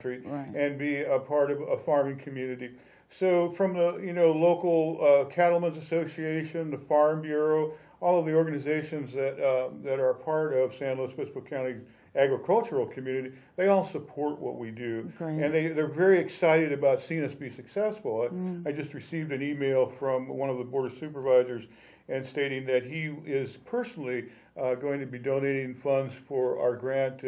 Right. and be a part of a farming community. So from the local Cattlemen's Association, the Farm Bureau, all of the organizations that are part of San Luis Obispo County agricultural community, they all support what we do. Great. And they're very excited about seeing us be successful. I just received an email from one of the Board of Supervisors and stating that he is personally going to be donating funds for our grant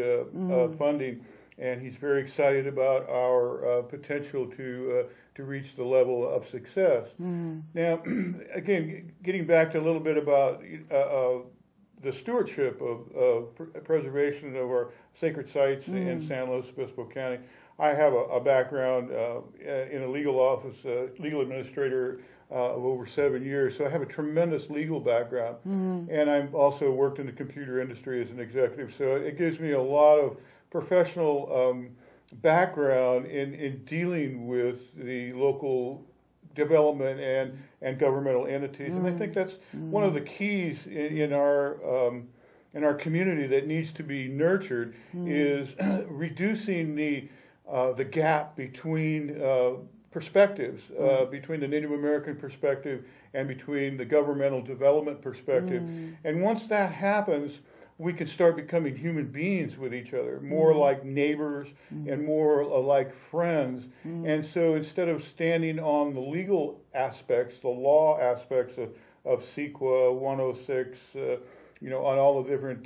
funding, and he's very excited about our potential to reach the level of success. Now, again, getting back to a little bit about the stewardship of preservation of our sacred sites in San Luis Obispo County. I have a background in a legal office, legal administrator of over 7 years, so I have a tremendous legal background. And I've also worked in the computer industry as an executive, so it gives me a lot of professional background in dealing with the local development and governmental entities, and I think that's one of the keys in our community that needs to be nurtured is reducing the gap between perspectives, between the Native American perspective and between the governmental development perspective. And once that happens, we can start becoming human beings with each other, more like neighbors and more like friends. And so instead of standing on the legal aspects, the law aspects of CEQA 106, on all the different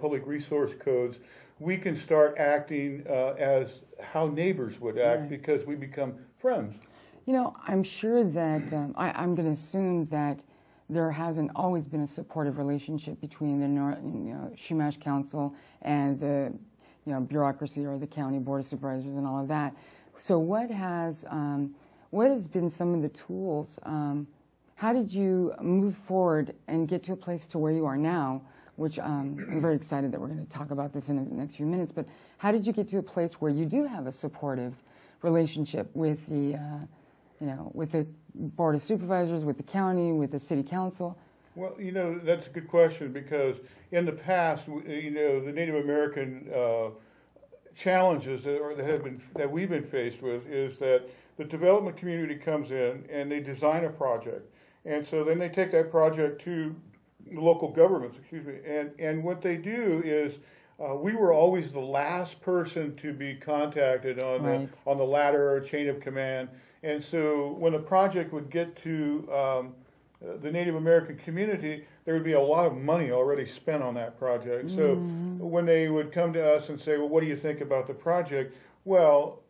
public resource codes, we can start acting as how neighbors would act because we become friends. I'm sure that, I'm going to assume that there hasn't always been a supportive relationship between the Chumash Council and the bureaucracy or the county board of supervisors and all of that. So what has been some of the tools? How did you move forward and get to a place to where you are now? Which I'm very excited that we're going to talk about this in the next few minutes. But how did you get to a place where you do have a supportive relationship with the with the Board of Supervisors, with the county, with the City Council? Well, that's a good question, because in the past, the Native American challenges that we've been faced with is that the development community comes in and they design a project, and so then they take that project to the local governments, and what they do is we were always the last person to be contacted on the ladder or chain of command. And so when a project would get to the Native American community, there would be a lot of money already spent on that project. So when they would come to us and say, well, what do you think about the project? Well,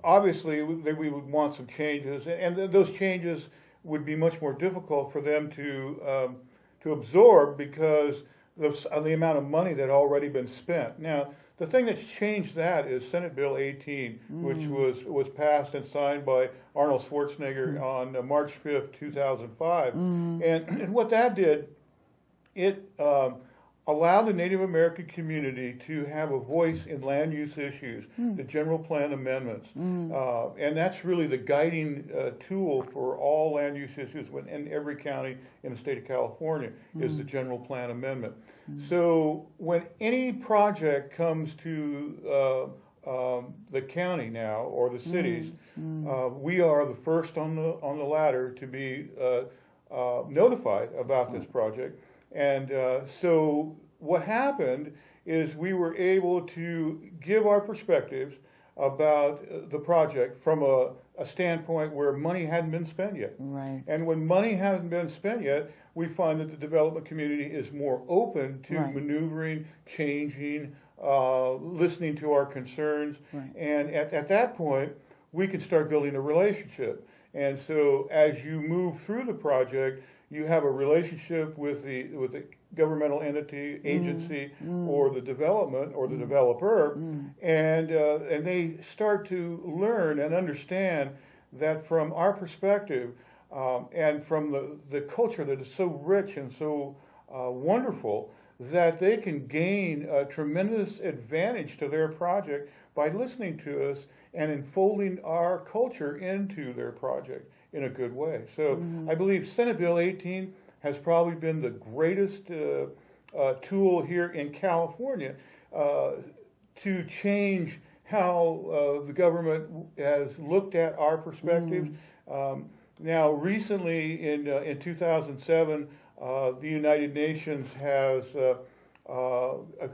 obviously we would want some changes, and those changes would be much more difficult for them to absorb because of the amount of money that had already been spent. Now, the thing that's changed that is Senate Bill 18, which was passed and signed by Arnold Schwarzenegger on March 5th, 2005. And what that did, it allowed the Native American community to have a voice in land use issues, the general plan amendments. And that's really the guiding tool for all land use issues in every county in the state of California is the general plan amendment. So when any project comes to the county now or the cities, we are the first on the ladder to be notified about this project. And so what happened is we were able to give our perspectives about the project from a standpoint where money hadn't been spent yet. Right. And when money hasn't been spent yet, we find that the development community is more open to maneuvering, changing, listening to our concerns. And at that point, we can start building a relationship. And so as you move through the project, you have a relationship with the governmental entity, agency, or the development or the developer, and they start to learn and understand that from our perspective and from the culture that is so rich and so wonderful, that they can gain a tremendous advantage to their project by listening to us and enfolding our culture into their project in a good way. So I believe Senate Bill 18 has probably been the greatest tool here in California to change how the government has looked at our perspectives. Now, recently in 2007, the United Nations has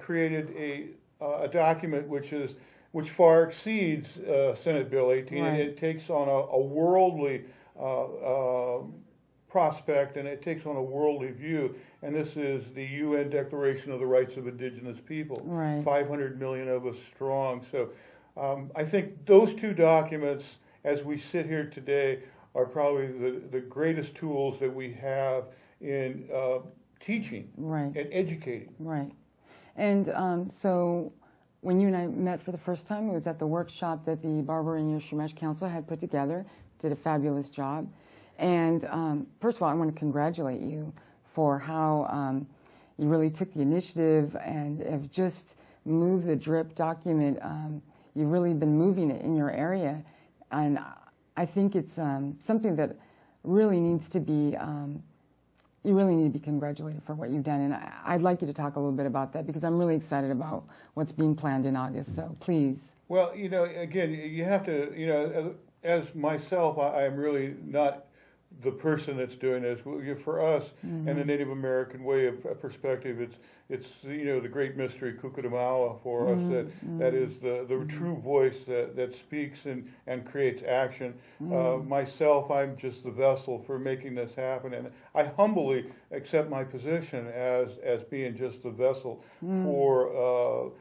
created a document which far exceeds Senate Bill 18. Right. It takes on a worldly prospect, and it takes on a worldly view. And this is the UN Declaration of the Rights of Indigenous People, Right. 500 million of us strong. So I think those two documents, as we sit here today, are probably the greatest tools that we have in teaching Right. and educating. Right. And so when you and I met for the first time, it was at the workshop that the Barbaringo Chumash Council had put together. Did a fabulous job. And first of all, I want to congratulate you for how you really took the initiative and have just moved the DRIP document. You've really been moving it in your area. And I think it's something that really needs to be, you really need to be congratulated for what you've done. And I'd like you to talk a little bit about that, because I'm really excited about what's being planned in August. So please. Well, again, you have to, as myself, I am really not the person that's doing this. For us, and the Native American way of perspective, it's the great mystery Kukutamala for us, that is the true voice that speaks and creates action. Myself, I'm just the vessel for making this happen, and I humbly accept my position as being just the vessel for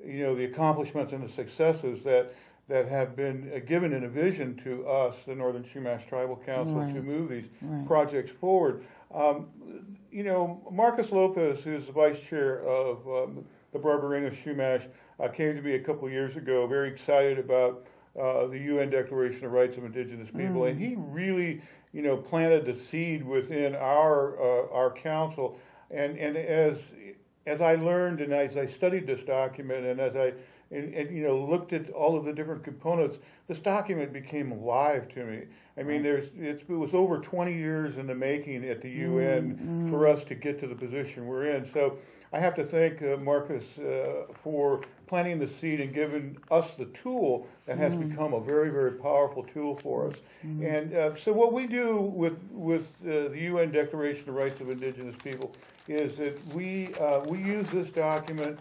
the accomplishments and the successes that have been given in a vision to us, the Northern Chumash Tribal Council, Right. to move these Right. projects forward. Marcus Lopez, who's the vice chair of the Barbaringo Chumash, came to me a couple of years ago, very excited about the UN Declaration of Rights of Indigenous People, and he really, planted the seed within our council. And as I learned and as I studied this document, and as I looked at all of the different components, this document became alive to me. I mean, it was over 20 years in the making at the UN for us to get to the position we're in. So I have to thank Marcus for planting the seed and giving us the tool that has become a very, very powerful tool for us. And so what we do with the UN Declaration of Rights of Indigenous People is that we use this document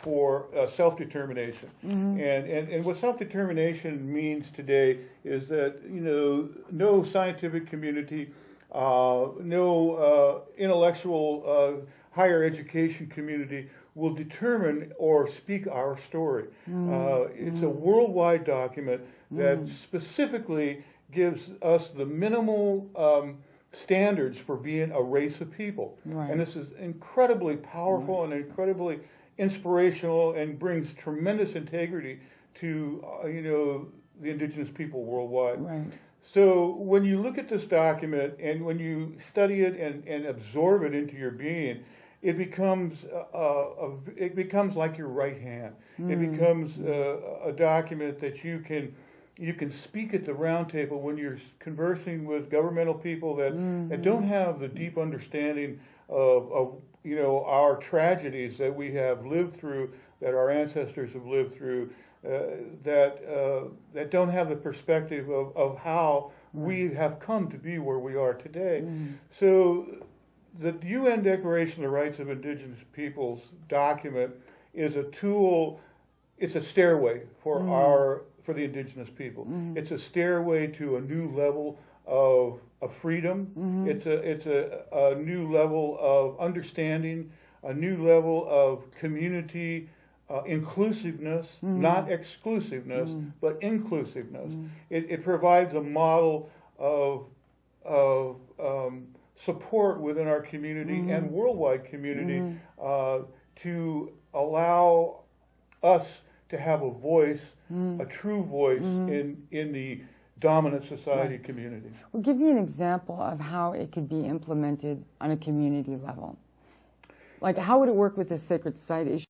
for self-determination. And what self-determination means today is that, no scientific community, no intellectual higher education community will determine or speak our story. It's a worldwide document that specifically gives us the minimal standards for being a race of people. Right. And this is incredibly powerful and incredibly inspirational, and brings tremendous integrity to the indigenous people worldwide. Right. So when you look at this document and when you study it and absorb it into your being, it becomes like your right hand. It becomes a document that you can speak at the round table when you're conversing with governmental people that don't have the deep understanding of our tragedies that we have lived through, that our ancestors have lived through, that don't have the perspective of how we have come to be where we are today. So the UN Declaration of the Rights of Indigenous Peoples document is a tool. It's a stairway for the indigenous people. It's a stairway to a new level of freedom. It's a new level of understanding, a new level of community inclusiveness, not exclusiveness, but inclusiveness. It provides a model of support within our community and worldwide community to allow us to have a voice, a true voice in the dominant society community. Well, give me an example of how it could be implemented on a community level. Like, how would it work with the sacred site issue?